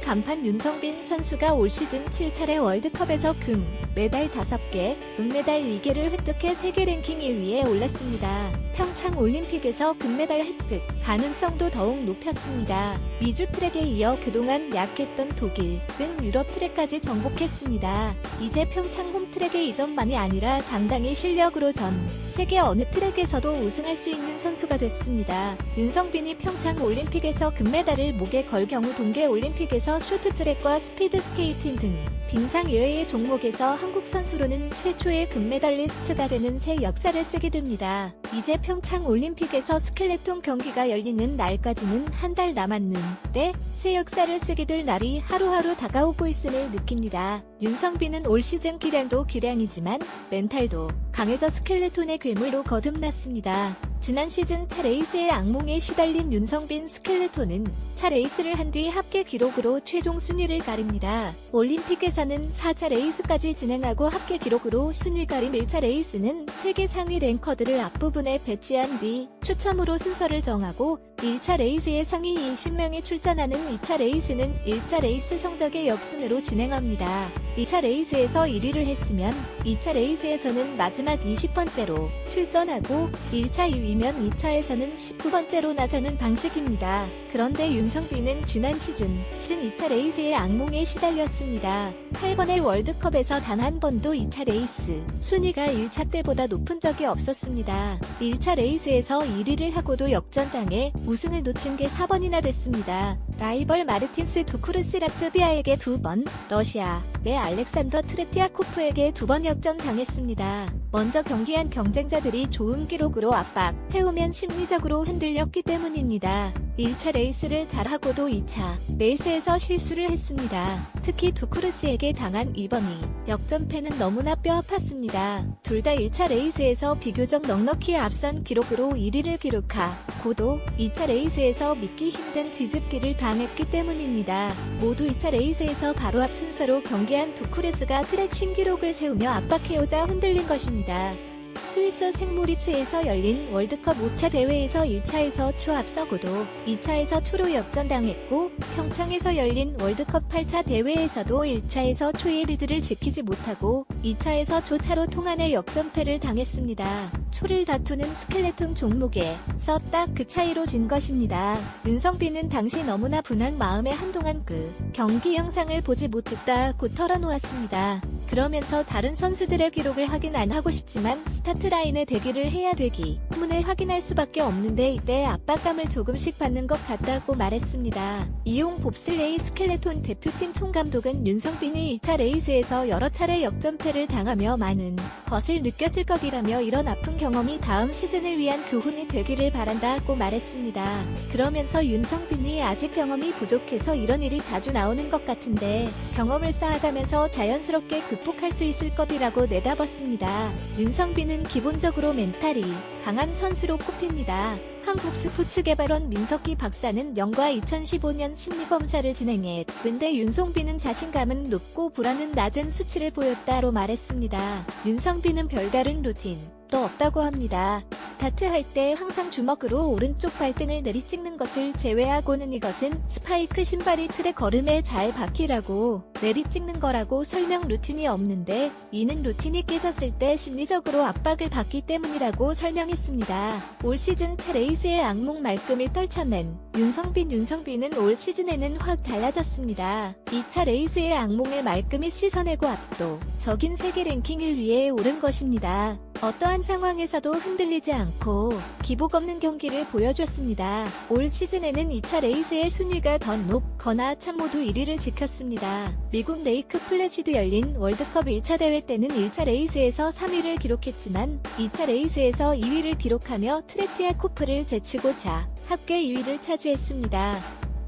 간판 윤성빈 선수가 올 시즌 7차례 월드컵에서 금, 메달 5개, 은메달 2개를 획득해 세계 랭킹 1위에 올랐습니다. 평창 올림픽에서 금메달 획득 가능성도 더욱 높였습니다. 미주 트랙에 이어 그동안 약했던 독일 등 유럽 트랙까지 정복했습니다. 이제 평창 홈트랙의 이전만이 아니라 당당히 실력으로 전 세계 어느 트랙에서도 우승할 수 있는 선수가 됐습니다. 윤성빈이 평창 올림픽에서 금메달을 목에 걸 경우 동계 올림픽에서 쇼트트랙과 스피드스케이팅 등 빙상 예외의 종목에서 한국 선수로는 최초의 금메달리스트가 되는 새 역사를 쓰게 됩니다. 이제 평창 올림픽에서 스켈레톤 경기가 열리는 날까지는 한 달 남았는데 새 역사를 쓰게 될 날이 하루하루 다가오고 있음을 느낍니다. 윤성빈은 올 시즌 기량도 기량이지만 멘탈도 강해져 스켈레톤의 괴물로 거듭났습니다. 지난 시즌 차 레이스의 악몽에 시달린 윤성빈 스켈레톤은 차 레이스를 한 뒤 합계 기록으로 최종 순위를 가립니다. 올림픽에서는 4차 레이스까지 진행하고 합계 기록으로 순위 가림 1차 레이스는 세계 상위 랭커들을 앞부분에 배치한 뒤 추첨으로 순서를 정하고 1차 레이스에 상위 20명이 출전하는 2차 레이스는 1차 레이스 성적의 역순으로 진행합니다. 1차 레이스에서 1위를 했으면 2차 레이스에서는 마지막 20번째로 출전하고 1차 2위면 2차에서는 19번째로 나서는 방식입니다. 그런데 윤성빈은 지난 시즌 2차 레이스의 악몽에 시달렸습니다. 8번의 월드컵에서 단 한 번도 2차 레이스 순위가 1차 때보다 높은 적이 없었습니다. 1차 레이스에서 1위를 하고도 역전당해 우승을 놓친 게 4번이나 됐습니다. 라이벌 마르틴스 두쿠르스 라트비아에게 2번, 러시아의 알렉산더 트레티아코프에게 2번 역전당했습니다. 먼저 경기한 경쟁자들이 좋은 기록으로 압박해오면 심리적으로 흔들렸기 때문입니다. 1차 레이스를 잘하고도 2차 레이스에서 실수를 했습니다. 특히 두쿠르스에게 당한 2번이 역전패는 너무나 뼈아팠습니다. 둘 다 1차 레이스에서 비교적 넉넉히 앞선 기록으로 1위를 기록하고도 2차 레이스에서 믿기 힘든 뒤집기를 당했기 때문입니다. 모두 2차 레이스에서 바로 앞 순서로 경기한 두쿠르스가 트랙 신기록을 세우며 압박해오자 흔들린 것입니다. 스위스 생모리츠에서 열린 월드컵 5차 대회에서 1차에서 초 앞서고도 2차에서 초로 역전당했고 평창에서 열린 월드컵 8차 대회에서도 1차에서 초의 리드를 지키지 못하고 2차에서 조차로 통한의 역전패를 당했습니다. 초를 다투는 스켈레톤 종목에서 딱 그 차이로 진 것입니다. 윤성빈은 당시 너무나 분한 마음에 한동안 그 경기 영상을 보지 못했다고 털어놓았습니다. 그러면서 다른 선수들의 기록을 확인 안 하고 싶지만 스타트 라인에 대기를 해야 되기 때문에 확인할 수밖에 없는데 이때 압박감을 조금씩 받는 것 같다고 말했습니다. 이용 봅슬레이 스켈레톤 대표팀 총감독은 윤성빈이 2차 레이스에서 여러 차례 역전패를 당하며 많은 것을 느꼈을 것이라며 이런 아픈 경험이 다음 시즌을 위한 교훈이 되기를 바란다고 말했습니다. 그러면서 윤성빈이 아직 경험이 부족해서 이런 일이 자주 나오는 것 같은데 경험을 쌓아가면서 자연스럽게 극복할 수 있을 것이라고 내다봤습니다. 윤성빈은 기본적으로 멘탈이 강한 선수로 꼽힙니다. 한국 스포츠개발원 민석기 박사는 명과 2015년 심리검사를 진행했는데 윤성빈은 자신감은 높고 불안은 낮은 수치를 보였다로 말했습니다. 윤성빈은 별다른 루틴 또 없다고 합니다. 스타트할 때 항상 주먹으로 오른쪽 발등을 내리찍는 것을 제외하고는 이것은 스파이크 신발이 트랙 걸음에 잘 박히라고 내리찍는 거라고 설명 루틴이 없는데 이는 루틴이 깨졌을 때 심리적으로 압박을 받기 때문이라고 설명했습니다. 올 시즌 차 레이스의 악몽 말끔히 떨쳐낸 윤성빈은 올 시즌에는 확 달라졌습니다. 2차 레이스의 악몽을 말끔히 씻어내고 압도적인 세계 랭킹 1위에 오른 것입니다. 어떠한 상황에서도 흔들리지 않고 기복 없는 경기를 보여줬습니다. 올 시즌에는 2차 레이스의 순위가 더 높거나 차 모두 1위를 지켰습니다. 미국 레이크 플래시드 열린 월드컵 1차 대회 때는 1차 레이스에서 3위를 기록했지만 2차 레이스에서 2위를 기록하며 트레티아코프를 제치고자 합계 2위를 차지했습니다.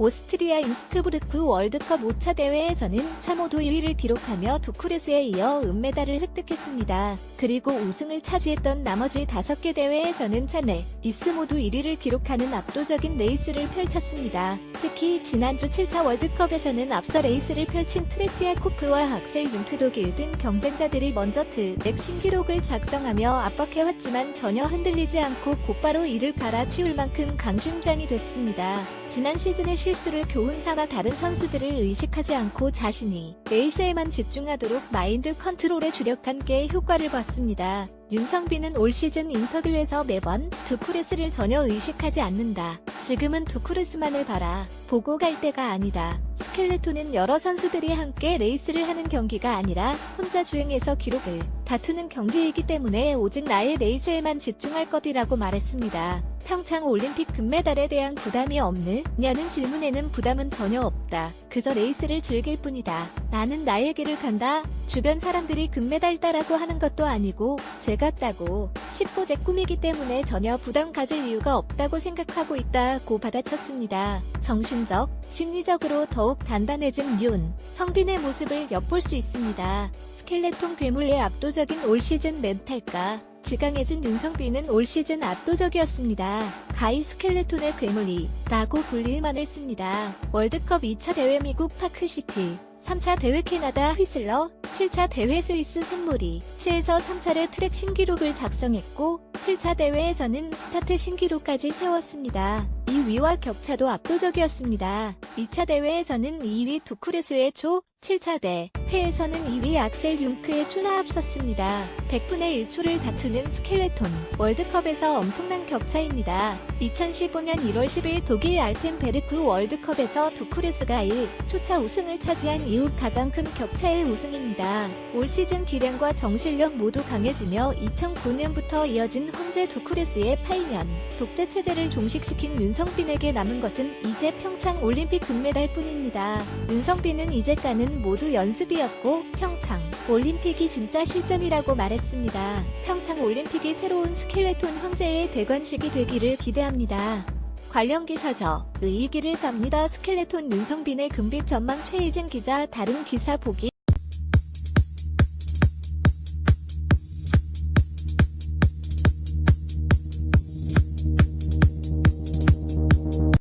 오스트리아 인스트부르크 월드컵 5차 대회에서는 차 모두 2위를 기록하며 두쿠르스에 이어 은메달을 획득했습니다. 그리고 우승을 차지했던 나머지 5개 대회에서는 차 레이스 모두 1위를 기록하는 압도적인 레이스를 펼쳤습니다. 특히 지난주 7차 월드컵에서는 앞서 레이스를 펼친 트레티아코프와 악셀 융크도길 등 경쟁자들이 먼저 트랙 신기록을 작성하며 압박해왔지만 전혀 흔들리지 않고 곧바로 이를 갈아치울 만큼 강심장이 됐습니다. 지난 시즌의 실수를 교훈 삼아 다른 선수들을 의식하지 않고 자신이 레이스에만 집중하도록 마인드 컨트롤에 주력한 게 효과를 봤습니다. 윤성빈은 올 시즌 인터뷰에서 매번 두쿠레스를 전혀 의식하지 않는다. 지금은 두쿠레스만을 봐라. 보고 갈 때가 아니다. 스켈레톤은 여러 선수들이 함께 레이스를 하는 경기가 아니라 혼자 주행해서 기록을 다투는 경기이기 때문에 오직 나의 레이스에만 집중할 것이라고 말했습니다. 평창 올림픽 금메달에 대한 부담이 없느냐는 질문에는 부담은 전혀 없다. 그저 레이스를 즐길 뿐이다. 나는 나의 길을 간다. 주변 사람들이 금메달 따라고 하는 것도 아니고 제가 따고 싶고 제 꿈이기 때문에 전혀 부담 가질 이유가 없다고 생각하고 있다고 받아쳤습니다. 정신적, 심리적으로 더욱 단단해진 윤성빈의 모습을 엿볼 수 있습니다. 스켈레톤 괴물의 압도적인 올 시즌 멘탈과 지강해진 윤성빈은 올 시즌 압도적이었습니다. 가히 스켈레톤의 괴물이 라고 불릴만 했습니다. 월드컵 2차 대회 미국 파크시티, 3차 대회 캐나다 휘슬러, 7차 대회 스위스 샘모리, 치에서 3차례 트랙 신기록을 작성했고 7차 대회에서는 스타트 신기록까지 세웠습니다. 2위와 격차도 압도적이었습니다. 2차 대회에서는 2위 두쿠레스의 초, 7차 대회에서는 2위 악셀 융크의 초나 앞섰습니다. 100분의 1초를 다투는 스켈레톤, 월드컵에서 엄청난 격차입니다. 2015년 1월 10일 독일 알텐베르크 월드컵에서 두쿠레스가 1초차 우승을 차지한 이후 가장 큰 격차의 우승입니다. 올 시즌 기량과 정실력 모두 강해지며 2009년부터 이어진 황제 두쿠레스의 8년 독재 체제를 종식시킨 윤성빈에게 남은 것은 이제 평창 올림픽 금메달 뿐입니다. 윤성빈은 이제까는 모두 연습이었고 평창 올림픽이 진짜 실전이라고 말했습니다. 평창 올림픽이 새로운 스켈레톤 황제의 대관식이 되기를 기대합니다. 관련 기사죠. 의이기를 갑니다. 스켈레톤 윤성빈의 금빛 전망 최희진 기자. 다른 기사 보기